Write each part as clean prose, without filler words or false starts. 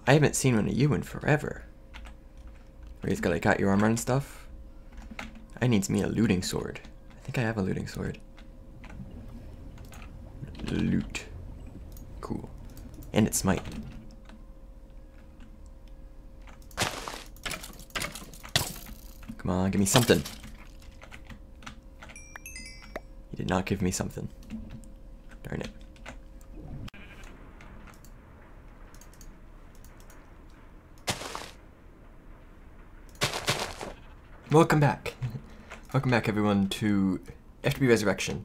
I haven't seen one of you in forever. Where he's got your armor and stuff. I needs me a looting sword. I think I have a looting sword. Loot. Cool. And it's smite. Come on, give me something. He did not give me something. Darn it. Welcome back. Welcome back everyone to FTB Resurrection,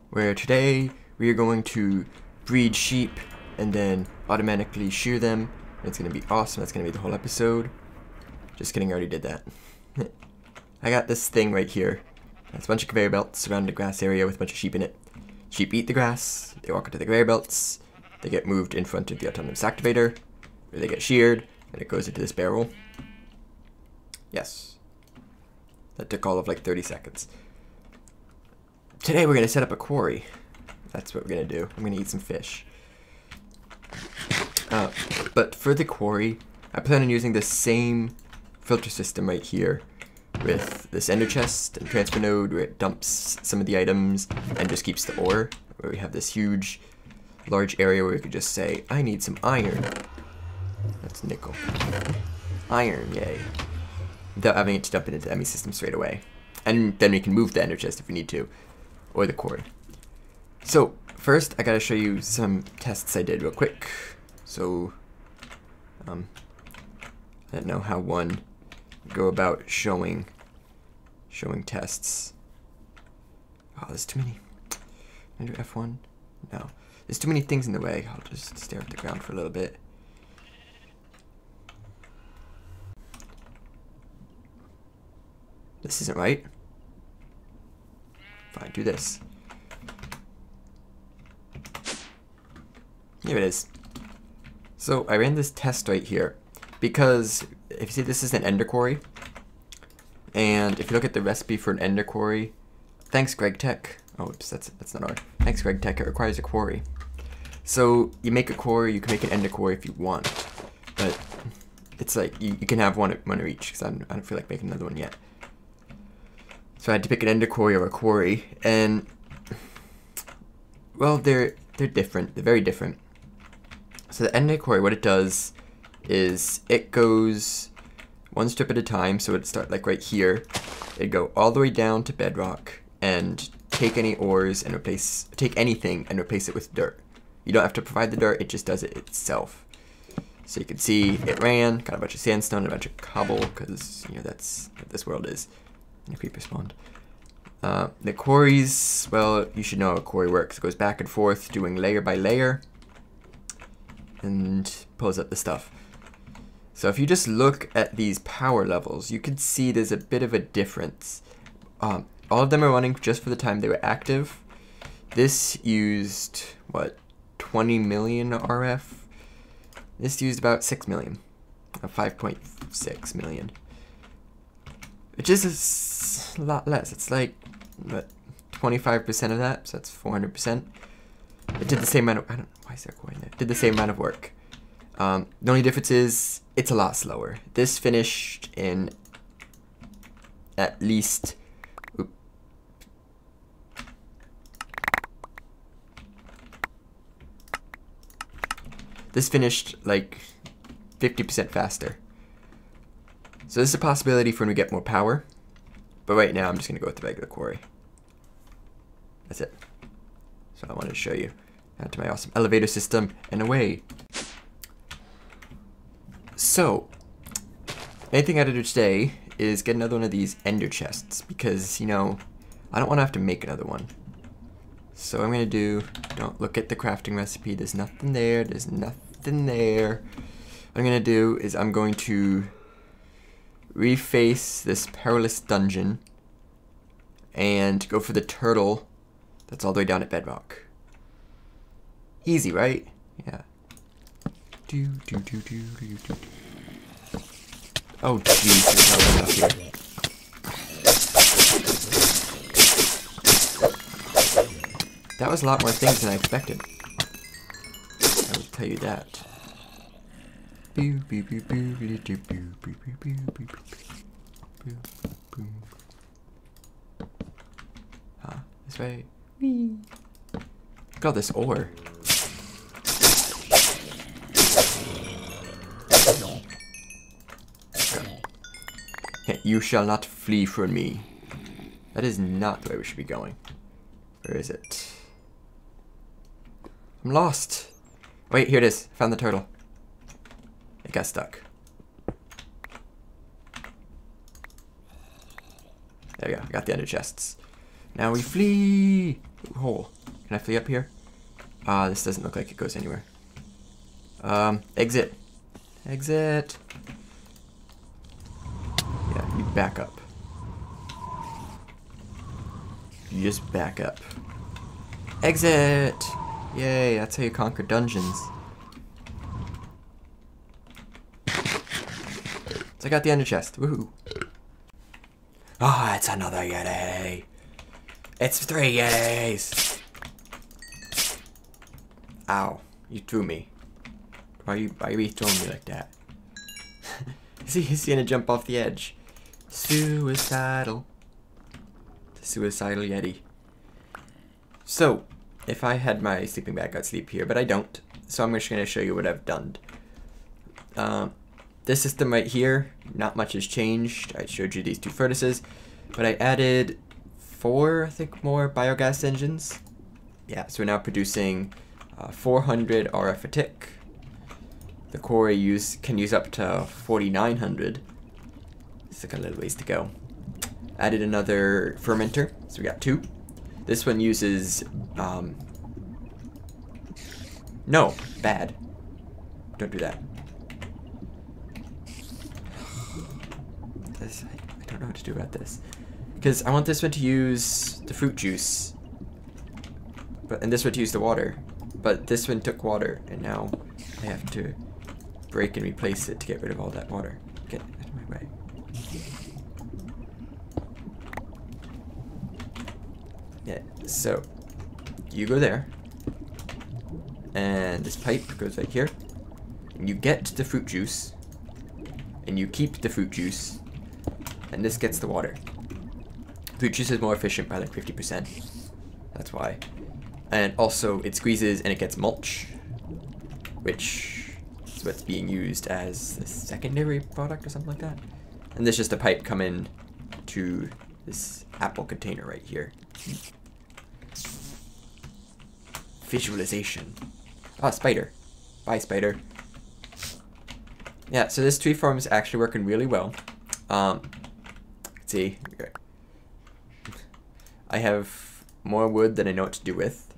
where today we are going to breed sheep and then automatically shear them. It's going to be awesome. That's going to be the whole episode. Just kidding, I already did that. I got this thing right here. It's a bunch of conveyor belts around the grass area with a bunch of sheep in it. Sheep eat the grass, they walk into the conveyor belts, they get moved in front of the autonomous activator, where they get sheared, and it goes into this barrel. Yes. That took all of like 30 seconds. Today we're going to set up a quarry. That's what we're going to do. I'm going to eat some fish. But for the quarry, I plan on using the same filter system right here with this ender chest and transfer node where it dumps some of the items and just keeps the ore. Where we have this huge, large area where we could just say, I need some iron. That's nickel. Iron, yay. Without having it to dump it into the ME system straight away. And then we can move the ender chest if we need to, or the quarry. So, first I gotta show you some tests I did real quick. So, I don't know how one go about showing tests. Oh, there's too many. Can I do F1? No. There's too many things in the way. I'll just stare at the ground for a little bit. This isn't right. Fine, do this. Here it is. So I ran this test right here because if you see, this is an ender quarry, and if you look at the recipe for an ender quarry, thanks Gregtech. Oh, oops, that's not R. Thanks Gregtech. It requires a quarry. So you make a quarry. You can make an ender quarry if you want, but it's like you can have one of each because I don't feel like making another one yet. So I had to pick an ender quarry or a quarry, and well, they're different. They're very different. So the ender quarry, what it does is it goes one strip at a time. So it'd start like right here. It'd go all the way down to bedrock and take any ores and take anything and replace it with dirt. You don't have to provide the dirt. It just does it itself. So you can see it ran, got a bunch of sandstone, a bunch of cobble, because you know that's what this world is. And a creeper spawned. The quarries, well, you should know how a quarry works. It goes back and forth, doing layer by layer, and pulls up the stuff. So if you just look at these power levels, you can see there's a bit of a difference. All of them are running just for the time they were active. This used, what, 20 million RF? This used about 6 million, 5.6 million. Which is a lot less. It's like, what, 25% of that, so that's 400%. It did the same amount of, I don't know, why is there a coin there? It did the same amount of work. The only difference is, it's a lot slower. This finished in at least, this finished like 50% faster. So this is a possibility for when we get more power, but right now I'm just going to go with the regular quarry. That's it. So I wanted to show you. Add to my awesome elevator system, and away. So, anything I had to do today is get another one of these ender chests, because, you know, I don't want to have to make another one. So what I'm going to do, don't look at the crafting recipe, there's nothing there, there's nothing there. What I'm going to do is I'm going to reface this perilous dungeon and go for the turtle that's all the way down at bedrock. Easy, right? Yeah. Oh jeez, there's not enough here. That was a lot more things than I expected. I will tell you that. This way. Whee. Look at all this ore. You shall not flee from me. That is not the way we should be going. Where is it? I'm lost. Wait, here it is. Found the turtle. It got stuck. There we go. I got the ender chests. Now we flee. Ooh, hole. Can I flee up here? This doesn't look like it goes anywhere. Exit. Exit. Yeah, you back up. You just back up. Exit! Yay, that's how you conquer dungeons. So I got the ender chest. Woohoo. Ah, it's another Yeti. It's 3 Yetis. Ow, you threw me. Why are you throwing me like that? See, he's gonna jump off the edge. Suicidal. The suicidal Yeti. So, if I had my sleeping bag, I'd sleep here, but I don't. So I'm just gonna show you what I've done. This system right here, not much has changed. I showed you these 2 furnaces, but I added 4, I think, more biogas engines. Yeah, so we're now producing 400 RF a tick. The quarry can use up to 4,900. It's like a little ways to go. Added another fermenter, so we got 2. This one uses, no, bad. Don't do that. I don't know what to do about this. Because I want this one to use the fruit juice. And this one to use the water. But this one took water, and now I have to break and replace it to get rid of all that water. Get out of my way. Yeah, so you go there. And this pipe goes right here. And you get the fruit juice. And you keep the fruit juice. And this gets the water. Fruit juice is more efficient by like 50%. That's why. And also it squeezes and it gets mulch. Which is what's being used as the secondary product or something like that. And there's just a pipe coming to this apple container right here. Visualization. Oh, spider. Bye, spider. Yeah, so this tree farm is actually working really well. Let's see. I have more wood than I know what to do with.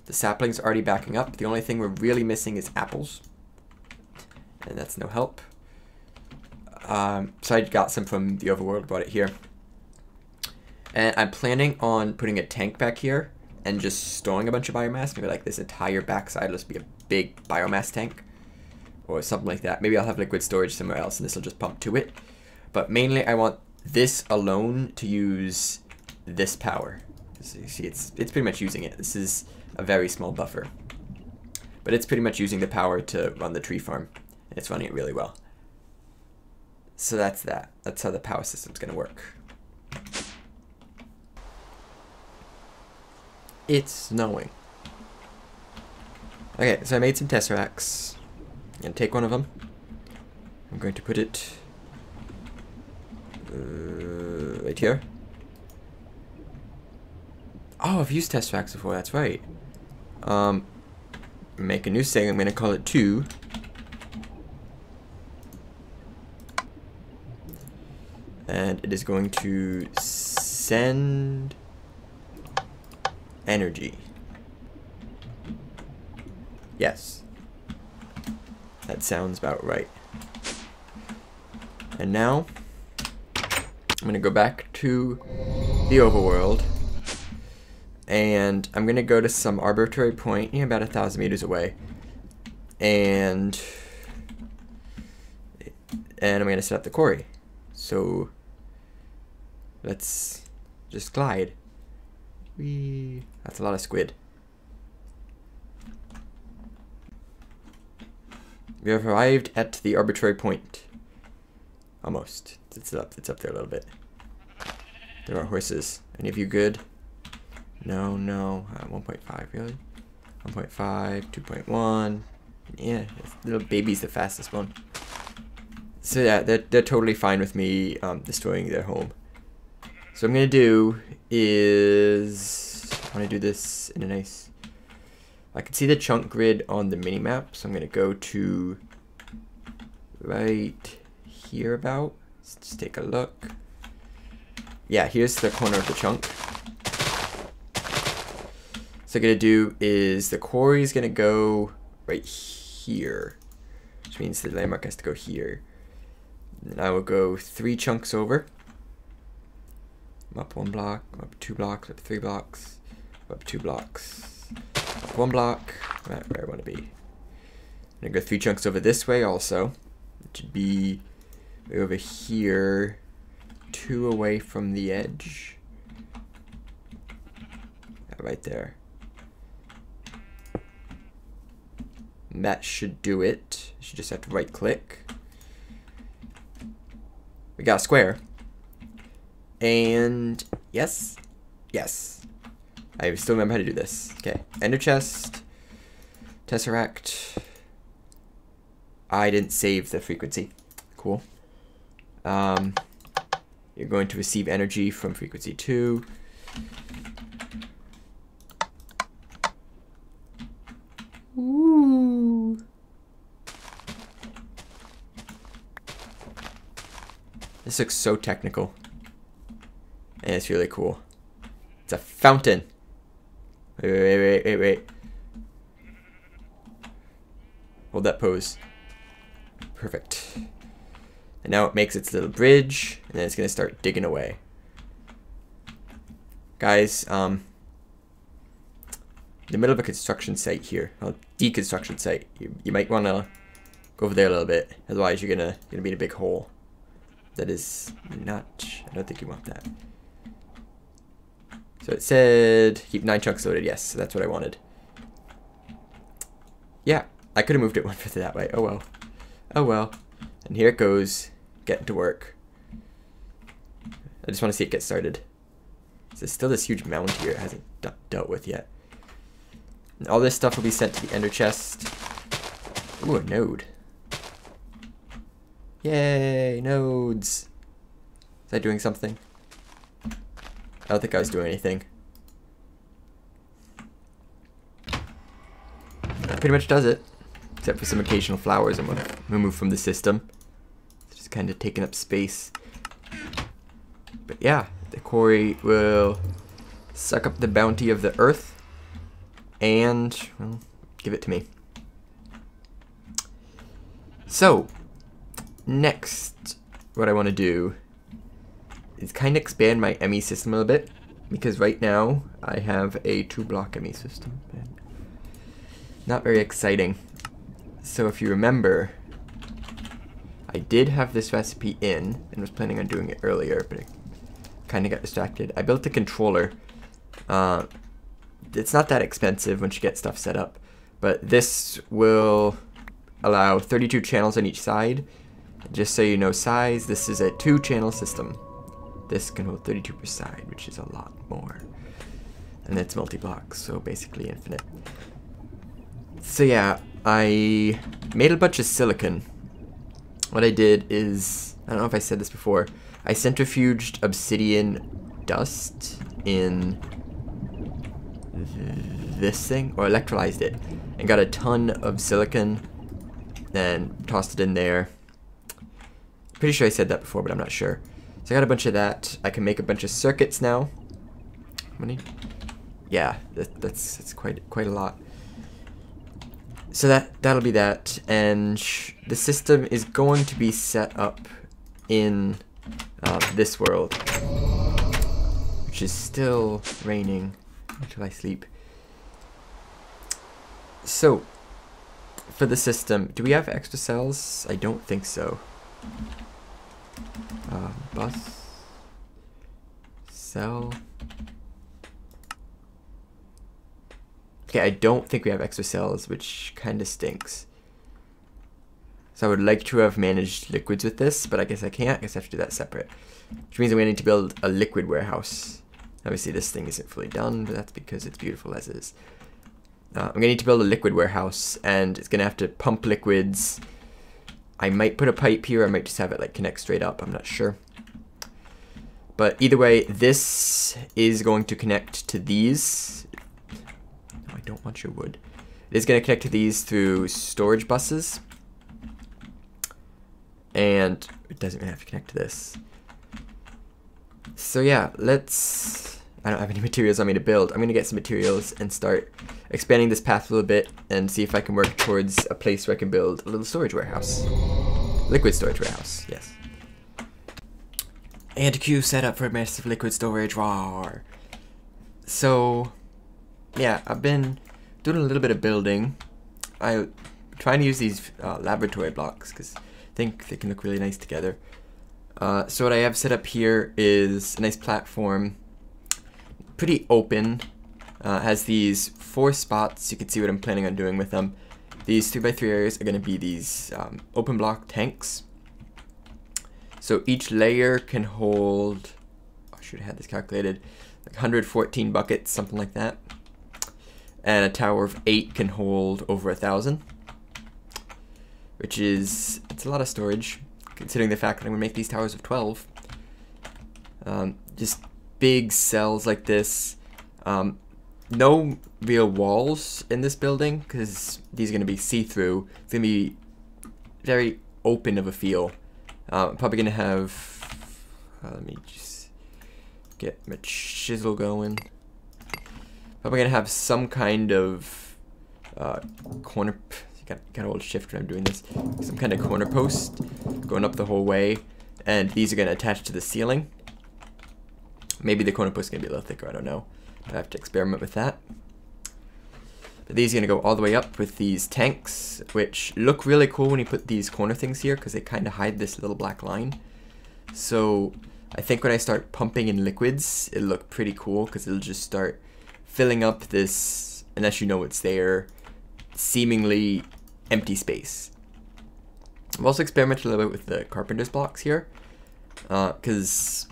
The saplings are already backing up. The only thing we're really missing is apples. And that's no help. So I got some from the overworld, brought it here. And I'm planning on putting a tank back here and just storing a bunch of biomass. Maybe like this entire backside will just be a big biomass tank. Or something like that. Maybe I'll have liquid storage somewhere else and this will just pump to it. But mainly I want this alone to use this power. So you see, it's pretty much using it. This is a very small buffer. But it's pretty much using the power to run the tree farm. And it's running it really well. So that's that. That's how the power system's going to work. It's snowing. Okay, so I made some tesseracts. I'm going to take one of them. I'm going to put it right here. Oh, I've used tesseracts before, that's right. Make a new thing, I'm going to call it 2. And it is going to send energy. Yes. That sounds about right. And now, I'm going to go back to the overworld. And I'm going to go to some arbitrary point, about 1,000 meters away. And I'm going to set up the quarry. So, let's just glide. Whee! That's a lot of squid. We have arrived at the arbitrary point. Almost. It's up there a little bit. There are horses. Any of you good? No, no. 1.5, really? 1.5, 2.1. Yeah, little baby's the fastest one. So yeah, they're totally fine with me destroying their home. So what I'm gonna do is I want to do this in a nice. I can see the chunk grid on the mini map, so I'm gonna go to right here about. Let's just take a look. Yeah, here's the corner of the chunk. So what I'm gonna do is the quarry is gonna go right here, which means the landmark has to go here. And I will go 3 chunks over. I'm up 1 block, I'm up 2 blocks, up 3 blocks, up 2 blocks, up 1 block, right where I want to be. I'm gonna go 3 chunks over this way also. It should be right over here, 2 away from the edge. Yeah, right there. And that should do it. You should just have to right click. We got a square. And yes, yes. I still remember how to do this. Okay, ender chest, tesseract. I didn't save the frequency. Cool. You're going to receive energy from frequency 2. Ooh. This looks so technical. And it's really cool. It's a fountain. Wait. Hold that pose. Perfect. And now it makes its little bridge, and then it's gonna start digging away. Guys, in the middle of a construction site here, a deconstruction site. You might wanna go over there a little bit, otherwise you're gonna be in a big hole. That is not. I don't think you want that. So it said keep 9 chunks loaded. Yes, so that's what I wanted. Yeah, I could have moved it one further that way. Oh well. Oh well. And here it goes, getting to work. I just want to see it get started. So there's still this huge mound here it hasn't dealt with yet. And all this stuff will be sent to the ender chest. Ooh, a node. Yay, nodes. Is that doing something? I don't think I was doing anything. That pretty much does it. Except for some occasional flowers I'm going to remove from the system. It's just kind of taking up space. But yeah, the quarry will suck up the bounty of the earth and, well, give it to me. So, next, what I want to do is kind of expand my ME system a little bit, because right now I have a 2-block ME system. Not very exciting. So if you remember, I did have this recipe in and was planning on doing it earlier, but I kind of got distracted. I built a controller. It's not that expensive once you get stuff set up, but this will allow 32 channels on each side. Just so you know size, this is a 2-channel system. This can hold 32 per side, which is a lot more. And it's multi-block, so basically infinite. So yeah, I made a bunch of silicon. What I did is, I don't know if I said this before, I centrifuged obsidian dust in this thing, or electrolyzed it, and got a ton of silicon, then tossed it in there. Pretty sure I said that before, but I'm not sure. So I got a bunch of that. I can make a bunch of circuits now. How many? Yeah, that's quite a lot. So that'll be that, and the system is going to be set up in this world, which is still raining until I sleep. So for the system, do we have extra cells? I don't think so. Bus, cell. Okay, I don't think we have extra cells, which kind of stinks. So I would like to have managed liquids with this, but I guess I can't. I guess I have to do that separate. Which means I'm going to need to build a liquid warehouse. Obviously this thing isn't fully done, but that's because it's beautiful as is. I'm going to need to build a liquid warehouse, and it's going to have to pump liquids. I might put a pipe here, I might just have it like connect straight up, I'm not sure. But either way, this is going to connect to these. No, I don't want your wood. It is going to connect to these through storage buses. And it doesn't even have to connect to this. So yeah, I don't have any materials on me to build. I'm going to get some materials and start expanding this path a little bit and see if I can work towards a place where I can build a little storage warehouse. Liquid storage warehouse, yes. And a queue set up for a massive liquid storage war. So, yeah, I've been doing a little bit of building. I'm trying to use these laboratory blocks because I think they can look really nice together. So what I have set up here is a nice platform, pretty open. Has these 4 spots. You can see what I'm planning on doing with them. These 3x3 areas are going to be these open block tanks. So each layer can hold, I should have had this calculated, like 114 buckets, something like that. And a tower of 8 can hold over 1,000. Which is, it's a lot of storage, considering the fact that I'm going to make these towers of 12. Just big cells like this. No real walls in this building, because these are going to be see-through. It's going to be very open of a feel. I'm probably going to have, let me just get my chisel going. Probably going to have some kind of corner, gotta hold shift when I'm doing this, some kind of corner post going up the whole way, and these are going to attach to the ceiling. Maybe the corner post is going to be a little thicker, I don't know. I have to experiment with that. But these are going to go all the way up with these tanks, which look really cool when you put these corner things here, because they kind of hide this little black line. So I think when I start pumping in liquids, it'll look pretty cool, because it'll just start filling up this, unless you know it's there, seemingly empty space. I've also experimented a little bit with the carpenter's blocks here, because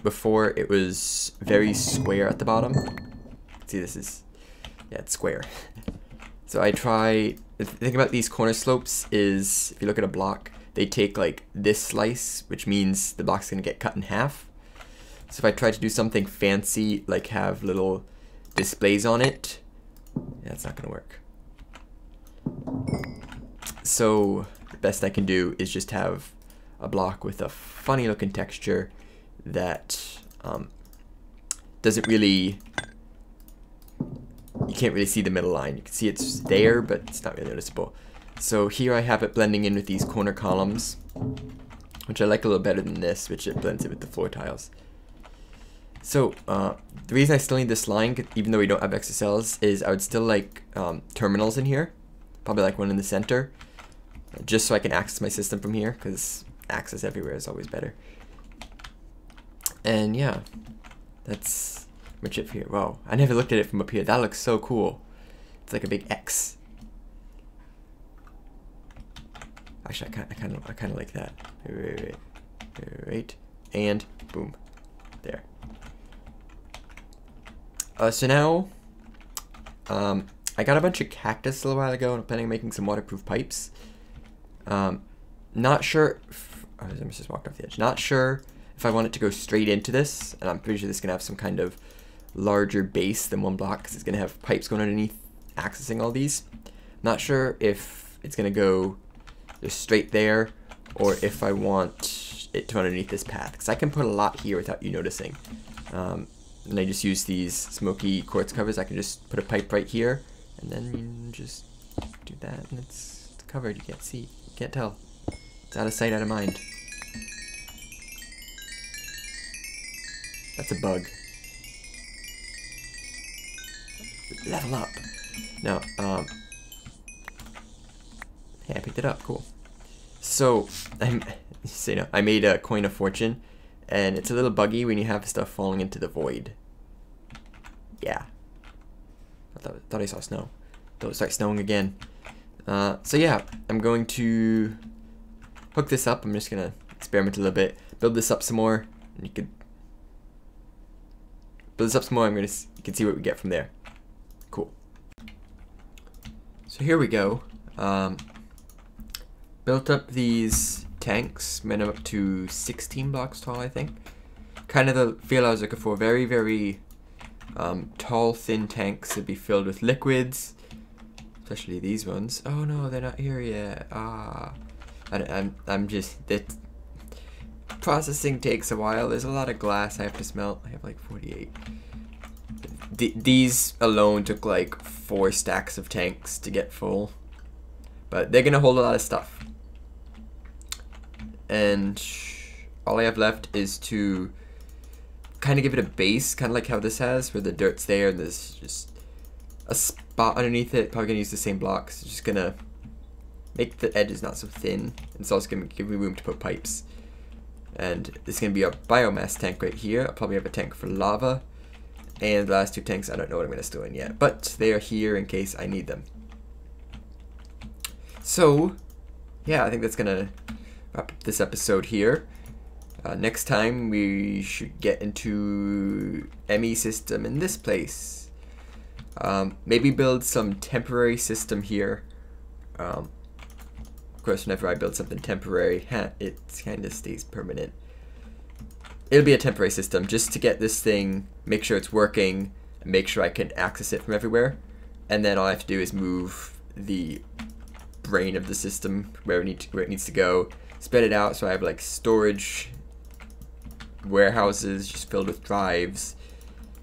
before it was very square at the bottom. See, this is, yeah, it's square. So I try, the thing about these corner slopes is, if you look at a block, they take like this slice, which means the block's gonna get cut in half. So if I try to do something fancy, like have little displays on it, yeah, it's not gonna work. So the best I can do is just have a block with a funny looking texture that doesn't really, you can't really see the middle line. You can see it's there, but it's not really noticeable. So here I have it blending in with these corner columns, which I like a little better than this, which it blends it with the floor tiles. So the reason I still need this line, even though we don't have XSLs, is I would still like terminals in here, probably like one in the center, just so I can access my system from here, because access everywhere is always better. And yeah, that's my chip here. Wow, I never looked at it from up here. That looks so cool. It's like a big X. Actually, I kind of like that. Wait, and boom, there. So now, I got a bunch of cactus a little while ago, and I'm planning on making some waterproof pipes. Not sure. I just walked off the edge. Not sure if I want it to go straight into this, and I'm pretty sure this is gonna have some kind of larger base than one block, because it's gonna have pipes going underneath, accessing all these. Not sure if it's gonna go just straight there, or if I want it to underneath this path, because I can put a lot here without you noticing. And I just use these smoky quartz covers. I can just put a pipe right here, and then you just do that, and it's covered. You can't see, you can't tell. It's out of sight, out of mind. That's a bug. Level up. Now, hey, I picked it up. Cool. So, I made a coin of fortune, and it's a little buggy when you have stuff falling into the void. Yeah. I thought I saw snow. Don't start snowing again. So yeah, I'm going to hook this up. I'm just gonna experiment a little bit, build this up some more, and you could build this up some more. You can see what we get from there. Cool. So here we go. Built up these tanks, made them up to 16 blocks tall, I think. Kind of the feel I was looking for. Very, very tall, thin tanks that be filled with liquids. Especially these ones. Oh no, they're not here yet. I'm just, that processing takes a while. There's a lot of glass I have to smelt. I have like 48. These alone took like 4 stacks of tanks to get full. But they're gonna hold a lot of stuff. And all I have left is to kind of give it a base, kind of like how this has, where the dirt's there and there's just a spot underneath it. Probably gonna use the same blocks. Just gonna make the edges not so thin. It's also gonna give me room to put pipes. And this is gonna be a biomass tank right here. I'll probably have a tank for lava. And the last 2 tanks, I don't know what I'm gonna store in yet, but they are here in case I need them. So, yeah, I think that's gonna wrap up this episode here. Next time we should get into ME system in this place. Maybe build some temporary system here. Of course, whenever I build something temporary, it kind of stays permanent. It'll be a temporary system just to get this thing, make sure it's working, and make sure I can access it from everywhere. And then all I have to do is move the brain of the system where it needs to go, spread it out so I have like storage warehouses just filled with drives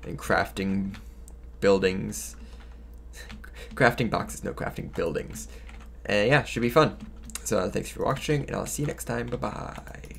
and crafting buildings. Crafting boxes, no, crafting buildings. And yeah, should be fun. So thanks for watching, and I'll see you next time. Bye bye.